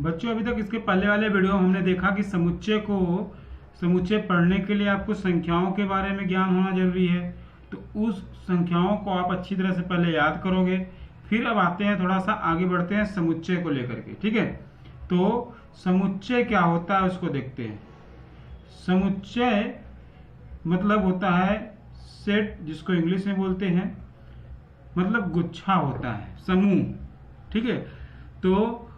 बच्चों अभी तक इसके पहले वाले वीडियो हमने देखा कि समुच्चय पढ़ने के लिए आपको संख्याओं के बारे में ज्ञान होना जरूरी है। तो उस संख्याओं को आप अच्छी तरह से पहले याद करोगे। फिर अब आते हैं, थोड़ा सा आगे बढ़ते हैं समुच्चय को लेकर के। ठीक है, तो समुच्चय क्या होता है उसको देखते हैं। समुच्चय मतलब होता है सेट, जिसको इंग्लिश में बोलते हैं, मतलब गुच्छा होता है, समूह। ठीक है, तो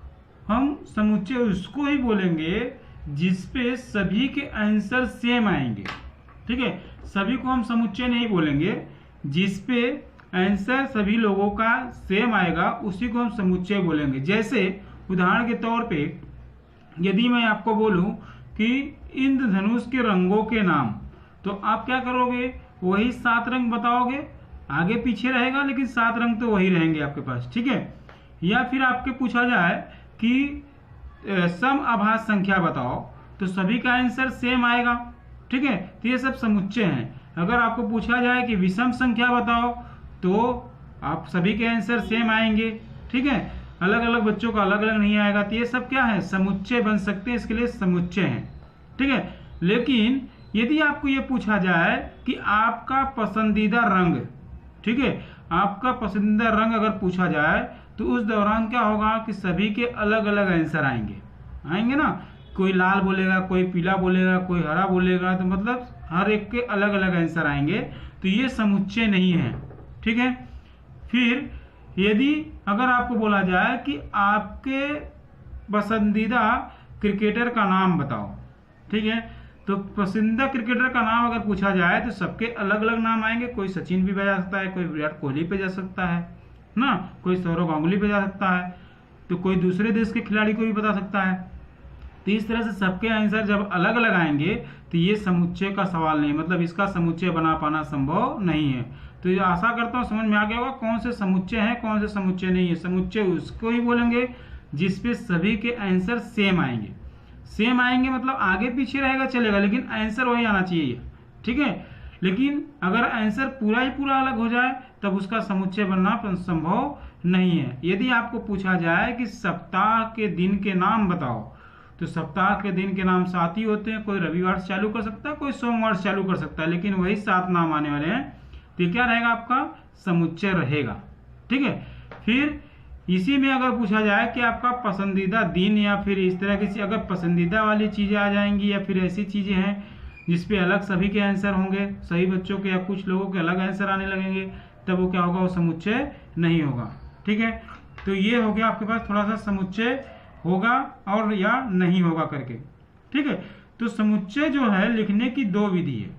हम समुच्चय उसको ही बोलेंगे जिसपे सभी के आंसर सेम आएंगे। ठीक है, सभी को हम समुच्चय नहीं बोलेंगे, जिसपे आंसर सभी लोगों का सेम आएगा उसी को हम समुच्चय बोलेंगे। जैसे उदाहरण के तौर पे यदि मैं आपको बोलूं कि इंद्रधनुष के रंगों के नाम, तो आप क्या करोगे, वही 7 रंग बताओगे, आगे पीछे रहेगा लेकिन 7 रंग तो वही रहेंगे आपके पास। ठीक है, या फिर आपके पूछा जाए कि सम आभास संख्या बताओ, तो सभी का आंसर सेम आएगा। ठीक है, तो ये सब समुच्चय हैं। अगर आपको पूछा जाए कि विषम संख्या बताओ, तो आप सभी के आंसर सेम आएंगे। ठीक है, अलग अलग बच्चों का अलग अलग नहीं आएगा। तो ये सब क्या है, समुच्चय बन सकते हैं, इसके लिए समुच्चय हैं। ठीक है, लेकिन यदि आपको ये पूछा जाए कि आपका पसंदीदा रंग, ठीक है, आपका पसंदीदा रंग अगर पूछा जाए, तो उस दौरान क्या होगा कि सभी के अलग अलग आंसर आएंगे ना। कोई लाल बोलेगा, कोई पीला बोलेगा, कोई हरा बोलेगा, तो मतलब हर एक के अलग अलग आंसर आएंगे। तो ये समुच्चय नहीं है। ठीक है, फिर यदि अगर आपको बोला जाए कि आपके पसंदीदा क्रिकेटर का नाम बताओ, ठीक है, तो पसंदीदा क्रिकेटर का नाम अगर पूछा जाए तो सबके अलग अलग नाम आएंगे। कोई सचिन भी बजा सकता है, कोई विराट कोहली पे जा सकता है ना, कोई सौरव गांगुली पे जा सकता है, तो कोई दूसरे देश के खिलाड़ी को भी बता सकता है। तो इस तरह से सबके आंसर जब अलग अलग आएंगे तो ये समुच्चय का सवाल नहीं, मतलब इसका समुच्चय बना पाना संभव नहीं है। तो ये आशा करता हूँ समझ में आ गया होगा कौन से समुच्चय है, कौन से समुच्चय नहीं है। समुच्चय उसको ही बोलेंगे जिसपे सभी के आंसर सेम आएंगे। सेम आएंगे मतलब आगे पीछे रहेगा चलेगा, लेकिन आंसर वही आना चाहिए। ठीक है, लेकिन अगर आंसर पूरा ही पूरा अलग हो जाए तब उसका समुच्चय बनना संभव नहीं है। यदि आपको पूछा जाए कि सप्ताह के दिन के नाम बताओ, तो सप्ताह के दिन के नाम 7 ही होते हैं। कोई रविवार से चालू कर सकता है, कोई सोमवार से चालू कर सकता है, लेकिन वही 7 नाम आने वाले हैं। तो क्या रहेगा, आपका समुच्चय रहेगा। ठीक है, फिर इसी में अगर पूछा जाए कि आपका पसंदीदा दिन, या फिर इस तरह की अगर पसंदीदा वाली चीजें आ जाएंगी, या फिर ऐसी चीजें हैं जिसपे अलग सभी के आंसर होंगे, सही बच्चों के या कुछ लोगों के अलग आंसर आने लगेंगे, तब वो क्या होगा, वो समुच्चय नहीं होगा। ठीक है, तो ये हो गया आपके पास थोड़ा सा समुच्चय होगा और या नहीं होगा करके। ठीक है, तो समुच्चय जो है लिखने की 2 विधि है।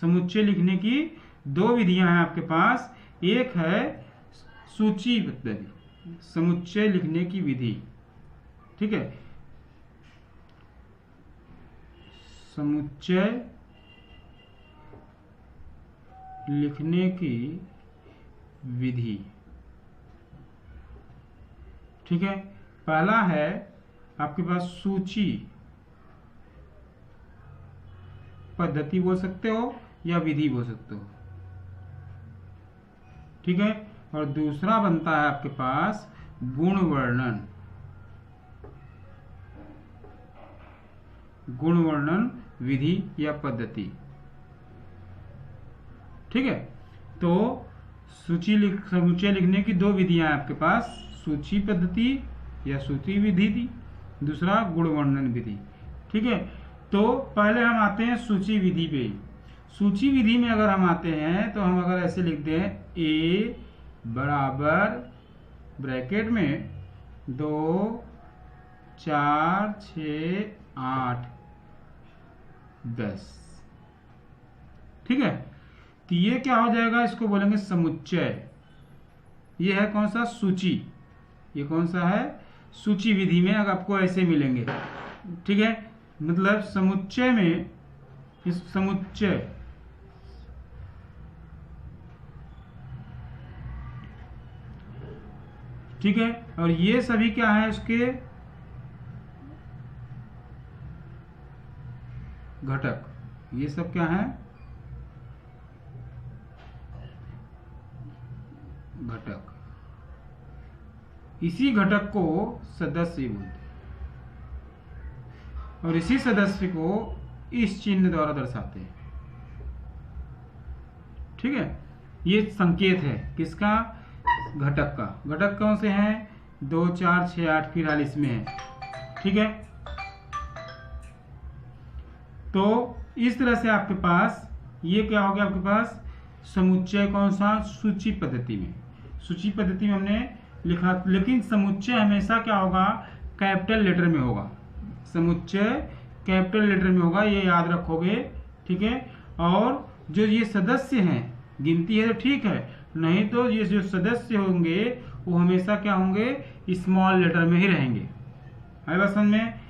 समुच्चय लिखने की 2 विधियां हैं आपके पास। एक है सूचीबद्ध समुच्चय लिखने की विधि। ठीक है, समुच्चय लिखने की विधि। ठीक है, पहला है आपके पास सूची पद्धति बोल सकते हो या विधि बोल सकते हो। ठीक है, और दूसरा बनता है आपके पास गुण वर्णन। गुण वर्णन विधि या पद्धति। ठीक है, तो समुच्चय लिखने की 2 विधियां हैं आपके पास, सूची पद्धति या सूची विधि थी, दूसरा गुण वर्णन विधि। ठीक है, तो पहले हम आते हैं सूची विधि पे। सूची विधि में अगर हम आते हैं तो हम अगर ऐसे लिखते हैं ए बराबर ब्रैकेट में 2 4 6 8 10। ठीक है, तो ये क्या हो जाएगा, इसको बोलेंगे समुच्चय। ये है कौन सा, सूची। ये कौन सा है, सूची विधि में अगर आपको ऐसे मिलेंगे। ठीक है, मतलब समुच्चय में इस समुच्चय ठीक है, और ये सभी क्या है उसके घटक। ये सब क्या है, घटक। इसी घटक को सदस्य बोलते हैं। और इसी सदस्य को इस चिन्ह द्वारा दर्शाते हैं। ठीक है, ये संकेत है किसका? घटक का। घटक कौन से हैं? 2, 4, 6, 8 फिलहाल इसमें है। ठीक है, तो इस तरह से आपके पास ये क्या हो गया? आपके पास समुच्चय कौन सा? सूची पद्धति में। सूची पद्धति में हमने लिखा, लेकिन समुच्चय हमेशा क्या होगा? कैपिटल लेटर में होगा। समुच्चय कैपिटल लेटर में होगा, ये याद रखोगे। ठीक है, और जो ये सदस्य हैं, गिनती है तो ठीक है, नहीं तो ये जो सदस्य होंगे वो हमेशा क्या होंगे? स्मॉल लेटर में ही रहेंगे। है बात समझ में?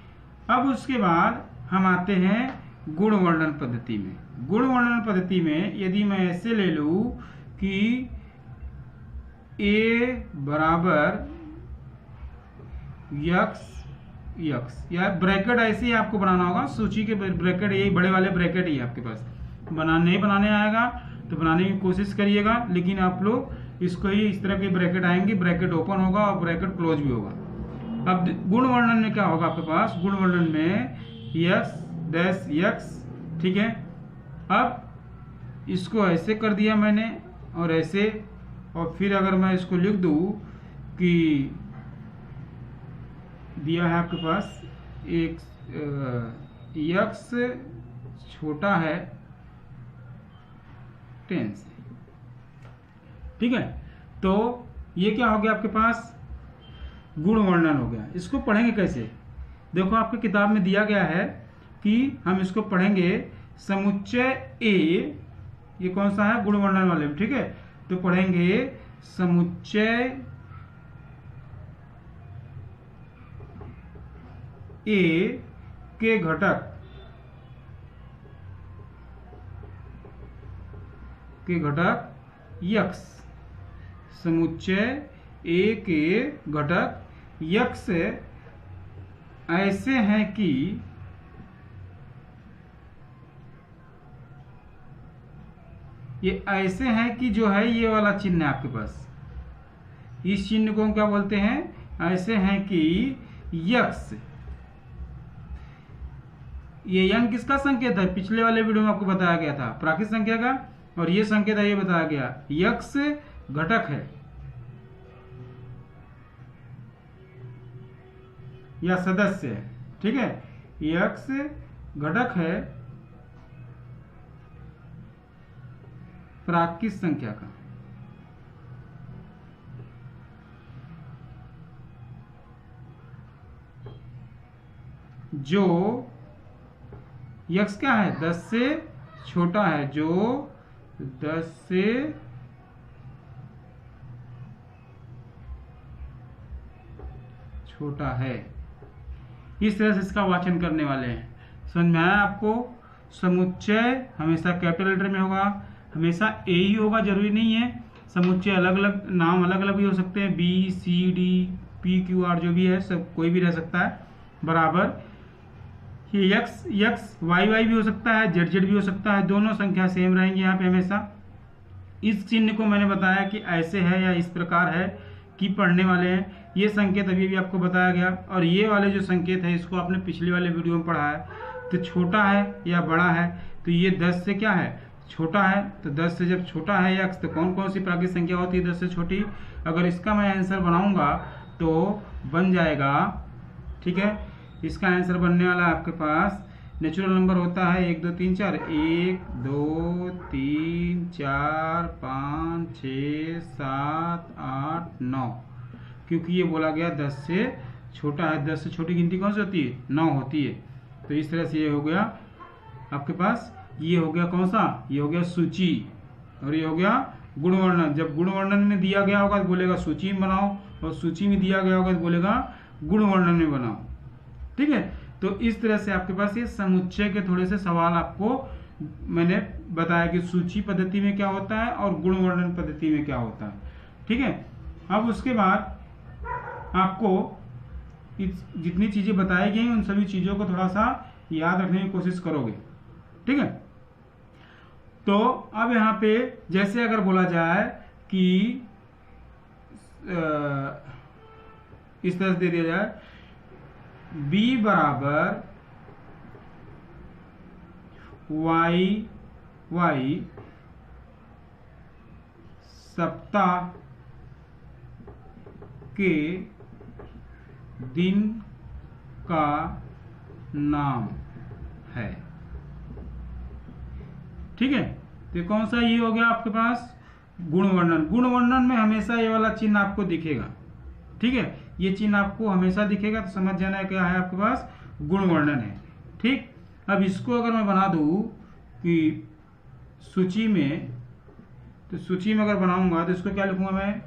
अब उसके बाद हम आते हैं गुण वर्णन पद्धति में। गुण वर्णन पद्धति में यदि मैं ऐसे ले लूं कि a बराबर यक्स यक्स, या ब्रैकेट ऐसे ही आपको बनाना होगा। सूची के ब्रैकेट, यही बड़े वाले ब्रैकेट ही आपके पास नहीं बनाने आएगा तो बनाने की कोशिश करिएगा, लेकिन आप लोग इसको ही इस तरह के ब्रैकेट आएंगे, ब्रैकेट ओपन होगा और ब्रैकेट क्लोज भी होगा। अब गुण वर्णन में क्या होगा आपके पास? गुण वर्णन में यक्स डैश यक्स। ठीक है, अब इसको ऐसे कर दिया मैंने और ऐसे, और फिर अगर मैं इसको लिख दूं कि दिया है आपके पास एक यक्स छोटा है 10 से। ठीक है, तो ये क्या हो गया आपके पास? गुण वर्णन हो गया। इसको पढ़ेंगे कैसे? देखो आपकी किताब में दिया गया है कि हम इसको पढ़ेंगे समुच्चय ए, ये कौन सा है? गुण वर्णन वाले में। ठीक है, तो पढ़ेंगे समुच्चय ए के घटक यक्स। समुच्चय ए के घटक यक्स ऐसे हैं कि ये ऐसे हैं कि जो है ये वाला चिन्ह है आपके पास, इस चिन्ह को हम क्या बोलते हैं? ऐसे हैं कि यक्स। ये यंग किसका संकेत है? पिछले वाले वीडियो में आपको बताया गया था प्राकृत संख्या का, और ये संकेत है, ये बताया गया यक्स घटक है या सदस्य है। ठीक है, यक्स घटक है प्राकृत संख्या का। जो यक्स क्या है? 10 से छोटा है, जो 10 से छोटा है। इस तरह से इसका वाचन करने वाले हैं। समझ में आया आपको? समुच्चय हमेशा कैपिटल लेटर में होगा, हमेशा ए ही होगा, जरूरी नहीं है। समुच्चय अलग अलग नाम अलग अलग भी हो सकते हैं, B C D P Q R जो भी है सब कोई भी रह सकता है। बराबर ये यक्स यक्स वाई वाई भी हो सकता है, जेड जेड भी हो सकता है, दोनों संख्या सेम रहेंगी यहाँ पे हमेशा। इस चिन्ह को मैंने बताया कि ऐसे है या इस प्रकार है कि पढ़ने वाले हैं। ये संकेत अभी भी आपको बताया गया, और ये वाले जो संकेत है इसको आपने पिछले वाले वीडियो में पढ़ा है। तो छोटा है या बड़ा है, तो ये 10 से क्या है? छोटा है। तो 10 से जब छोटा है यक्स, तो कौन कौन सी प्राकृत संख्या होती है 10 से छोटी? अगर इसका मैं आंसर बनाऊंगा तो बन जाएगा। ठीक है, इसका आंसर बनने वाला आपके पास नेचुरल नंबर होता है 1 2 3 4, 1 2 3 4 5 6 7 8 9, क्योंकि ये बोला गया 10 से छोटा है। 10 से छोटी गिनती कौन सी होती है? 9 होती है। तो इस तरह से ये हो गया आपके पास। ये हो गया कौन सा? ये हो गया सूची, और ये हो गया गुण वर्णन। जब गुण वर्णन में दिया गया होगा तो बोलेगा सूची में बनाओ, और सूची में दिया गया होगा तो बोलेगा गुण वर्णन में बनाओ। ठीक है, तो इस तरह से आपके पास ये समुच्चय के थोड़े से सवाल आपको मैंने बताया कि सूची पद्धति में क्या होता है और गुण वर्णन पद्धति में क्या होता है। ठीक है, अब उसके बाद आपको जितनी चीजें बताई गई उन सभी चीजों को थोड़ा सा याद रखने की कोशिश करोगे। ठीक है, तो अब यहाँ पे जैसे अगर बोला जाए कि इस तरह से दे दिया जाए b बराबर वाई सप्ताह के दिन का नाम है। ठीक है, तो कौन सा ये हो गया आपके पास गुण वर्णन। गुण वर्णन में हमेशा ये वाला चिन्ह आपको दिखेगा। ठीक है, ये चिन्ह आपको हमेशा दिखेगा, तो समझ जाना है क्या है आपके पास गुण वर्णन है। ठीक, अब इसको अगर मैं बना दूं कि सूची में, तो सूची में अगर बनाऊंगा तो इसको क्या लिखूंगा मैं,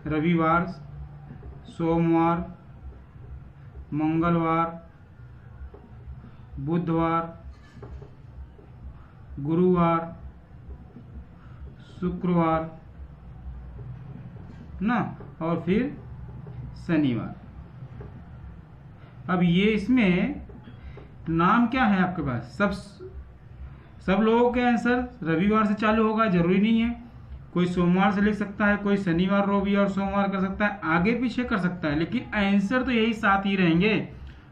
रविवार, सोमवार, मंगलवार, बुधवार, गुरुवार, शुक्रवार ना, और फिर शनिवार। अब ये इसमें नाम क्या है आपके पास, सब लोगों के आंसर रविवार से चालू होगा, जरूरी नहीं है। कोई सोमवार से लिख सकता है, कोई शनिवार, रवि और सोमवार कर सकता है, आगे पीछे कर सकता है, लेकिन आंसर तो यही 7 ही रहेंगे।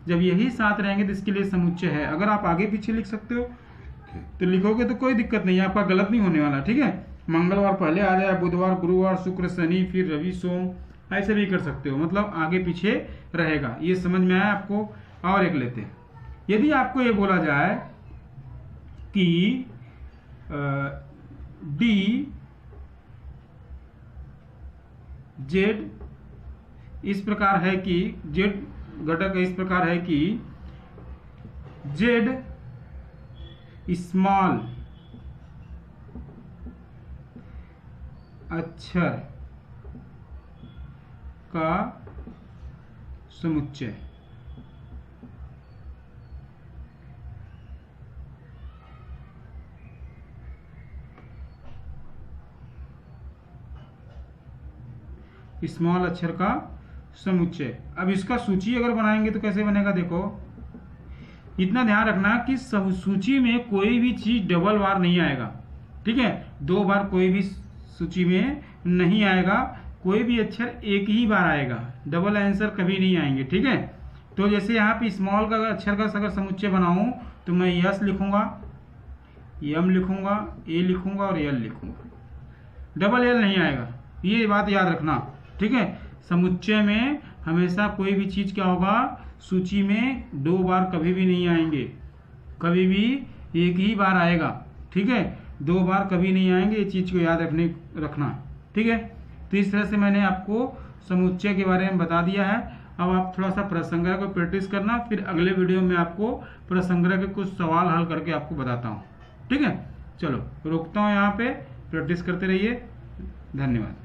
जब यही 7 रहेंगे तो इसके लिए समुच्चय है। अगर आप आगे पीछे लिख सकते हो तो लिखोगे तो कोई दिक्कत नहीं है, आपका गलत नहीं होने वाला। ठीक है, मंगलवार पहले आ जाए, बुधवार, गुरुवार, शुक्र, शनि, फिर रवि, सोम, ऐसे भी कर सकते हो, मतलब आगे पीछे रहेगा। ये समझ में आया आपको। और एक लेते हैं, यदि आपको ये बोला जाए कि डी जेड इस प्रकार है कि जेड घटक इस प्रकार है कि जेड स्मॉल अक्षर का समुच्चय। स्मॉल अक्षर का समुच्चय। अब इसका सूची अगर बनाएंगे तो कैसे बनेगा, देखो इतना ध्यान रखना कि सब सूची में कोई भी चीज डबल बार नहीं आएगा। ठीक है, 2 बार कोई भी सूची में नहीं आएगा, कोई भी अक्षर एक ही बार आएगा, डबल आंसर कभी नहीं आएंगे। ठीक है, तो जैसे यहाँ पे स्मॉल का अक्षर का अगर समुच्चय बनाऊं तो मैं यस लिखूंगा, एम लिखूंगा, ए लिखूंगा और एल लिखूंगा, डबल एल नहीं आएगा, ये बात याद रखना। ठीक है, समुच्चय में हमेशा कोई भी चीज क्या होगा, सूची में 2 बार कभी भी नहीं आएंगे, कभी भी एक ही बार आएगा। ठीक है, 2 बार कभी नहीं आएंगे, ये चीज को याद रखना। ठीक है, तो इस तरह से मैंने आपको समुच्चय के बारे में बता दिया है। अब आप थोड़ा सा प्रसंग्रह को प्रैक्टिस करना, फिर अगले वीडियो में आपको प्रसंग्रह के कुछ सवाल हल करके आपको बताता हूँ। ठीक है, चलो रुकता हूँ यहाँ पे, प्रैक्टिस करते रहिए। धन्यवाद।